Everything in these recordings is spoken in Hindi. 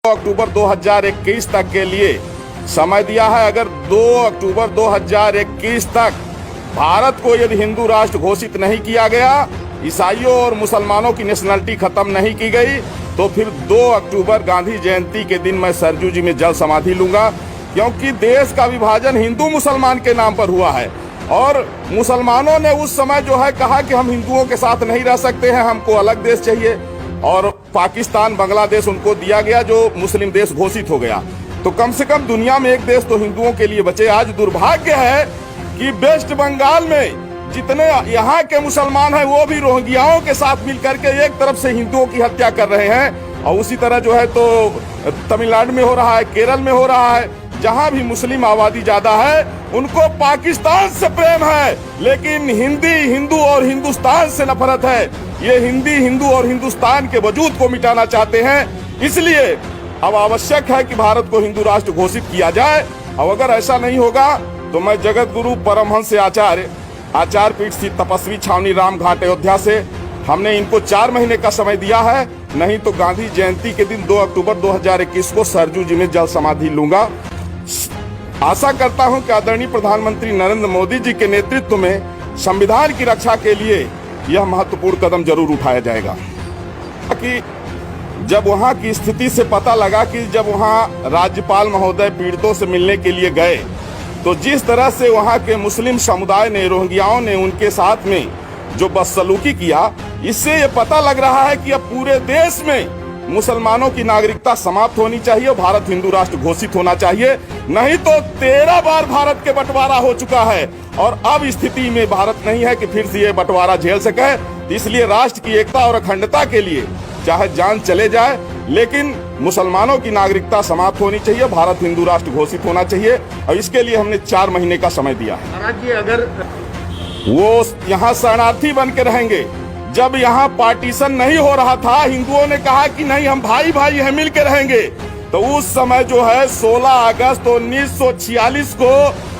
अक्टूबर 2021 तक के लिए समय दिया है। अगर 2 अक्टूबर 2021 तक भारत को यदि हिंदू राष्ट्र घोषित नहीं किया गया, ईसाइयों और मुसलमानों की नेशनलिटी खत्म नहीं की गई, तो फिर 2 अक्टूबर गांधी जयंती के दिन मैं सरजू जी में जल समाधि लूंगा। क्योंकि देश का विभाजन हिंदू मुसलमान के नाम पर हुआ है और मुसलमानों ने उस समय जो है कहा कि हम हिंदुओं के साथ नहीं रह सकते हैं, हमको अलग देश चाहिए, और पाकिस्तान बांग्लादेश उनको दिया गया जो मुस्लिम देश घोषित हो गया। तो कम से कम दुनिया में एक देश तो हिंदुओं के लिए बचे। आज दुर्भाग्य है कि वेस्ट बंगाल में जितने यहाँ के मुसलमान हैं वो भी रोहिंग्याओं के साथ मिलकर के एक तरफ से हिंदुओं की हत्या कर रहे हैं, और उसी तरह जो है तो तमिलनाडु में हो रहा है, केरल में हो रहा है। जहां भी मुस्लिम आबादी ज्यादा है उनको पाकिस्तान से प्रेम है, लेकिन हिंदू और हिंदुस्तान से नफरत है। ये हिंदू और हिंदुस्तान के वजूद को मिटाना चाहते हैं। इसलिए अब आवश्यक है कि भारत को हिंदू राष्ट्र घोषित किया जाए, और अगर ऐसा नहीं होगा तो मैं जगत गुरु परमहंस आचार्य पीठ स्थित तपस्वी छावनी राम घाट अयोध्या से हमने इनको 4 महीने का समय दिया है, नहीं तो गांधी जयंती के दिन 2 अक्टूबर 2021 को सरजू जी में जल समाधि लूंगा। आशा करता हूं कि आदरणीय प्रधानमंत्री नरेंद्र मोदी जी के नेतृत्व में संविधान की रक्षा के लिए यह महत्वपूर्ण कदम जरूर उठाया जाएगा। कि जब वहां की स्थिति से पता लगा कि जब वहां राज्यपाल महोदय पीड़ितों से मिलने के लिए गए, तो जिस तरह से वहां के मुस्लिम समुदाय ने, रोहिंग्याओं ने उनके साथ में जो बदसलूकी किया, इससे ये पता लग रहा है कि अब पूरे देश में मुसलमानों की नागरिकता समाप्त होनी चाहिए, भारत हिंदू राष्ट्र घोषित होना चाहिए। नहीं तो 13 बार भारत के बंटवारा हो चुका है और अब स्थिति में भारत नहीं है कि फिर से ये बंटवारा झेल सके। इसलिए राष्ट्र की एकता और अखंडता के लिए चाहे जान चले जाए, लेकिन मुसलमानों की नागरिकता समाप्त होनी चाहिए, भारत हिंदू राष्ट्र घोषित होना चाहिए, और इसके लिए हमने 4 महीने का समय दिया है। महाराज जी, अगर वो यहाँ शरणार्थी बन के रहेंगे, जब यहाँ पार्टीशन नहीं हो रहा था, हिंदुओं ने कहा कि नहीं हम भाई भाई हैं, मिल के रहेंगे, तो उस समय जो है 16 अगस्त 1946 को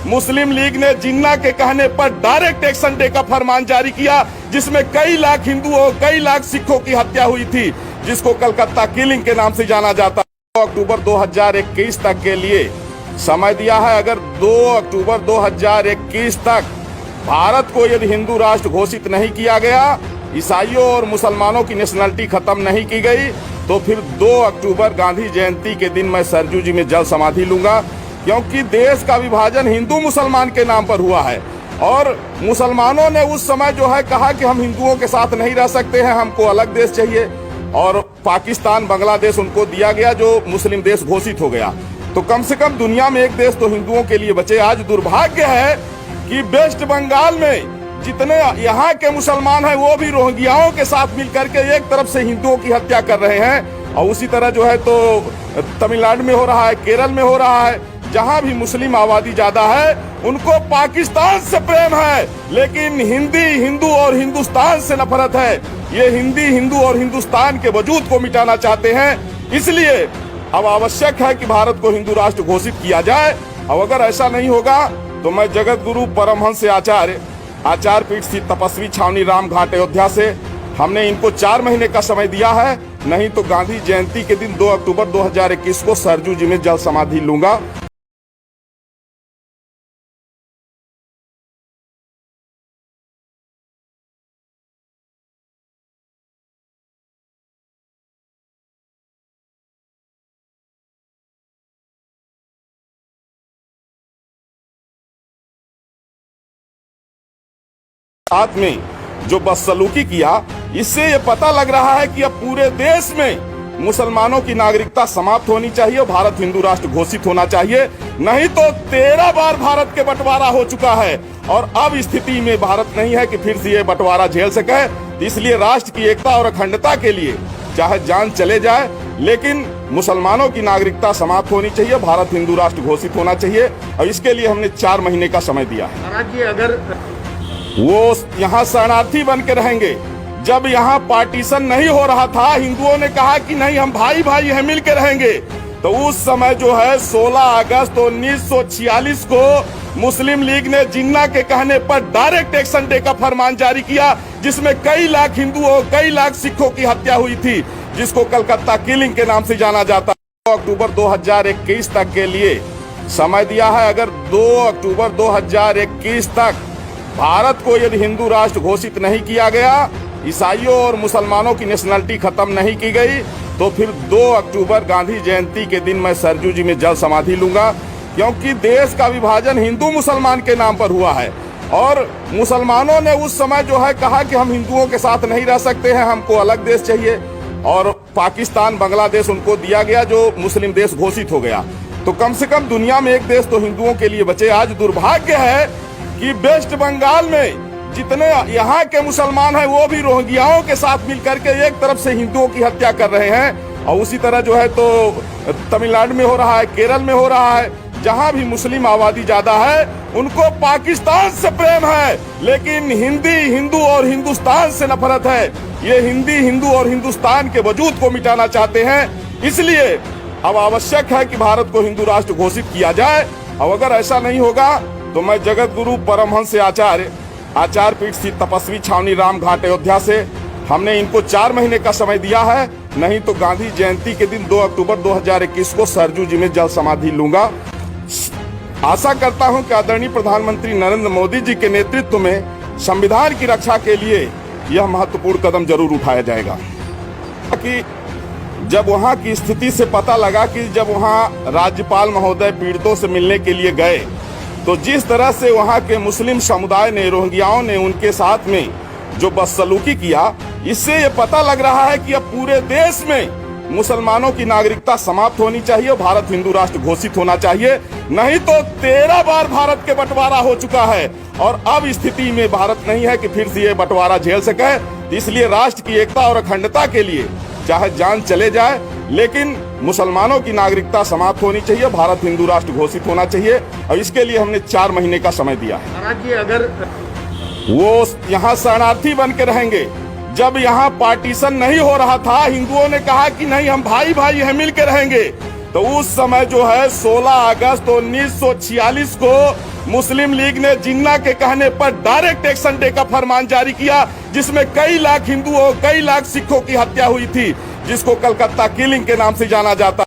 मुस्लिम लीग ने जिन्ना के कहने पर डायरेक्ट एक्शन डे का फरमान जारी किया, जिसमें कई लाख हिंदुओं, कई लाख सिखों की हत्या हुई थी, जिसको कलकत्ता किलिंग के नाम से जाना जाता है। 2 अक्टूबर 2021 तक के लिए समय दिया है। अगर 2 अक्टूबर 2021 तक भारत को यदि हिंदू राष्ट्र घोषित नहीं किया गया, ईसाइयों और मुसलमानों की नेशनलिटी खत्म नहीं की गई, तो फिर 2 अक्टूबर गांधी जयंती के दिन मैं सरजू जी में जल समाधि लूंगा। क्योंकि देश का विभाजन हिंदू मुसलमान के नाम पर हुआ है और मुसलमानों ने उस समय जो है कहा कि हम हिंदुओं के साथ नहीं रह सकते हैं, हमको अलग देश चाहिए, और पाकिस्तान बांग्लादेश उनको दिया गया जो मुस्लिम देश घोषित हो गया। तो कम से कम दुनिया में एक देश तो हिंदुओं के लिए बचे। आज दुर्भाग्य है कि वेस्ट बंगाल में जितने यहाँ के मुसलमान हैं वो भी रोहिंग्याओं के साथ मिलकर के एक तरफ से हिंदुओं की हत्या कर रहे हैं, और उसी तरह जो है तो तमिलनाडु में हो रहा है, केरल में हो रहा है। जहां भी मुस्लिम आबादी ज्यादा है उनको पाकिस्तान से प्रेम है, लेकिन हिंदू और हिंदुस्तान से नफरत है। ये हिंदू और हिंदुस्तान के वजूद को मिटाना चाहते हैं। इसलिए अब आवश्यक है कि भारत को हिंदू राष्ट्र घोषित किया जाए, और अगर ऐसा नहीं होगा तो मैं जगत गुरु परमहंस आचार्य पीठ स्थित तपस्वी छावनी राम घाट अयोध्या से हमने इनको 4 महीने का समय दिया है, नहीं तो गांधी जयंती के दिन 2 अक्टूबर 2021 को सरजू जी में जल समाधि लूंगा। साथ में जो बदसलूकी किया, इससे ये पता लग रहा है कि अब पूरे देश में मुसलमानों की नागरिकता समाप्त होनी चाहिए, भारत हिंदू राष्ट्र घोषित होना चाहिए। नहीं तो 13 बार भारत के बंटवारा हो चुका है और अब स्थिति में भारत नहीं है कि फिर से ये बंटवारा झेल सके। इसलिए राष्ट्र की एकता और अखंडता के लिए चाहे जान चले जाए, लेकिन मुसलमानों की नागरिकता समाप्त होनी चाहिए, भारत हिंदू राष्ट्र घोषित होना चाहिए, और इसके लिए हमने 4 महीने का समय दिया है। महाराज जी, अगर वो यहाँ शरणार्थी बन के रहेंगे, जब यहाँ पार्टीशन नहीं हो रहा था, हिंदुओं ने कहा कि नहीं हम भाई भाई हैं, मिल के रहेंगे, तो उस समय जो है 16 अगस्त 1946 को मुस्लिम लीग ने जिन्ना के कहने पर डायरेक्ट एक्शन डे का फरमान जारी किया, जिसमें कई लाख हिंदुओं, कई लाख सिखों की हत्या हुई थी, जिसको कलकत्ता किलिंग के नाम से जाना जाता है। अक्टूबर 2021 तक के लिए समय दिया है। अगर 2 अक्टूबर 2021 तक भारत को यदि हिंदू राष्ट्र घोषित नहीं किया गया, ईसाइयों और मुसलमानों की नेशनलिटी खत्म नहीं की गई, तो फिर 2 अक्टूबर गांधी जयंती के दिन मैं सरजू जी में जल समाधि लूंगा। क्योंकि देश का विभाजन हिंदू मुसलमान के नाम पर हुआ है और मुसलमानों ने उस समय जो है कहा कि हम हिंदुओं के साथ नहीं रह सकते हैं, हमको अलग देश चाहिए, और पाकिस्तान बांग्लादेश उनको दिया गया जो मुस्लिम देश घोषित हो गया। तो कम से कम दुनिया में एक देश तो हिंदुओं के लिए बचे। आज दुर्भाग्य है कि वेस्ट बंगाल में जितने यहाँ के मुसलमान हैं वो भी रोहिंग्याओं के साथ मिलकर के एक तरफ से हिंदुओं की हत्या कर रहे हैं, और उसी तरह जो है तो तमिलनाडु में हो रहा है, केरल में हो रहा है। जहां भी मुस्लिम आबादी ज्यादा है उनको पाकिस्तान से प्रेम है, लेकिन हिंदू और हिंदुस्तान से नफरत है। ये हिंदू और हिंदुस्तान के वजूद को मिटाना चाहते हैं। इसलिए अब आवश्यक है कि भारत को हिंदू राष्ट्र घोषित किया जाए, और अगर ऐसा नहीं होगा तो मैं जगत गुरु परमहंस आचार्य पीठ स्थित तपस्वी छावनी राम घाट अयोध्या से हमने इनको 4 महीने का समय दिया है, नहीं तो गांधी जयंती के दिन 2 अक्टूबर 2021 को सरजू जी में जल समाधि लूंगा। आशा करता हूं कि आदरणीय प्रधानमंत्री नरेंद्र मोदी जी के नेतृत्व में संविधान की रक्षा के लिए यह महत्वपूर्ण कदम जरूर उठाया जाएगा। कि जब वहां की स्थिति से पता लगा कि जब वहां राज्यपाल महोदय पीड़ितों से मिलने के लिए गए, तो जिस तरह से वहां के मुस्लिम समुदाय ने, रोहिंग्याओं ने उनके साथ में जो बदसलूकी किया, इससे ये पता लग रहा है कि अब पूरे देश में मुसलमानों की नागरिकता समाप्त होनी चाहिए, भारत हिंदू राष्ट्र घोषित होना चाहिए। नहीं तो 13 बार भारत के बंटवारा हो चुका है और अब स्थिति में भारत नहीं है कि फिर से ये बंटवारा झेल सके। इसलिए राष्ट्र की एकता और अखंडता के लिए चाहे जान चले जाए, लेकिन मुसलमानों की नागरिकता समाप्त होनी चाहिए, भारत हिंदू राष्ट्र घोषित होना चाहिए, और इसके लिए हमने 4 महीने का समय दिया है। महाराज जी, अगर वो यहाँ शरणार्थी बन के रहेंगे, जब यहाँ पार्टीशन नहीं हो रहा था, हिंदुओं ने कहा कि नहीं हम भाई भाई हैं, मिल के रहेंगे, तो उस समय जो है 16 अगस्त 1946 को मुस्लिम लीग ने जिन्ना के कहने पर डायरेक्ट एक्शन डे का फरमान जारी किया, जिसमें कई लाख हिंदुओं, कई लाख सिखों की हत्या हुई थी, जिसको कलकत्ता किलिंग के नाम से जाना जाता।